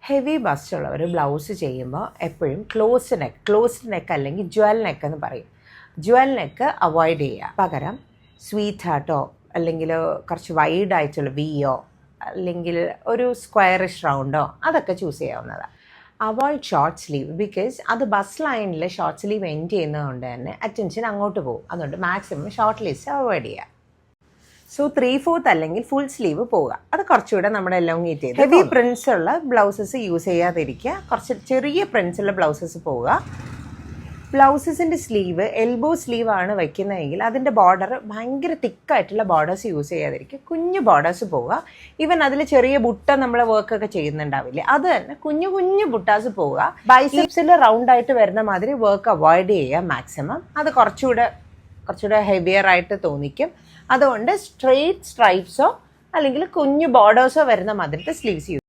Heavy bus ഉള്ളവർ blouse ചെയ്യുമ്പോൾ എപ്പോഴും ക്ലോസ്ഡ് നെക്ക് അല്ലെങ്കിൽ ജ്വൽ നെക്ക് എന്ന് പറയും. ജ്വൽ നെക്ക് അവോയ്ഡ് ചെയ്യുക. പകരം സ്വീറ്റ് ഹാർട്ടോ അല്ലെങ്കിൽ കുറച്ച് വൈഡ് ആയിട്ടുള്ള വിയോ അല്ലെങ്കിൽ ഒരു സ്ക്വയറിഷ് റൗണ്ടോ അതൊക്കെ ചൂസ് ചെയ്യാവുന്നതാണ്. അവോയ്ഡ് ഷോർട്ട് സ്ലീവ്, ബിക്കോസ് അത് ബസ് ലൈനിൽ ഷോർട്ട് സ്ലീവ് എൻഡ് ചെയ്യുന്നതുകൊണ്ട് തന്നെ അറ്റൻഷൻ അങ്ങോട്ട് പോകും. അതുകൊണ്ട് മാക്സിമം ഷോർട്ട് ലിസ്റ്റ് അവോയ്ഡ് ചെയ്യുക. സോ 3/4 അല്ലെങ്കിൽ ഫുൾ സ്ലീവ് പോവുക. അത് കുറച്ചുകൂടെ നമ്മുടെ എലോങ്ങേറ്റ് ചെയ്ത് ഹെവി പ്രിൻസ് ഉള്ള ബ്ലൗസസ് യൂസ് ചെയ്യാതിരിക്കുക. കുറച്ച് ചെറിയ പ്രിൻസ് ഉള്ള ബ്ലൗസസ് പോവുക. ബ്ലൗസസിൻ്റെ സ്ലീവ് എൽബോ സ്ലീവ് ആണ് വയ്ക്കുന്നതെങ്കിൽ അതിൻ്റെ ബോർഡർ ഭയങ്കര തിക്കായിട്ടുള്ള ബോർഡേഴ്സ് യൂസ് ചെയ്യാതിരിക്കുക. കുഞ്ഞു ബോർഡേഴ്സ് പോവുക. ഈവൻ അതിൽ ചെറിയ ബുട്ട നമ്മൾ വർക്കൊക്കെ ചെയ്യുന്നുണ്ടാവില്ലേ, അത് തന്നെ കുഞ്ഞു കുഞ്ഞു ബുട്ടാസ് പോവുക. ബൈസെപ്സിൽ റൗണ്ട് ആയിട്ട് വരുന്ന മാതിരി വർക്ക് അവോയ്ഡ് ചെയ്യുക മാക്സിമം. അത് കുറച്ചുകൂടെ ഹെവിയർ ആയിട്ട് തോന്നിക്കും. അതുകൊണ്ട് സ്ട്രെയിറ്റ് സ്ട്രൈപ്സോ അല്ലെങ്കിൽ കുഞ്ഞു ബോർഡേഴ്സോ വരുന്ന മാതിരത്തെ സ്ലീവ്സ് യൂസ്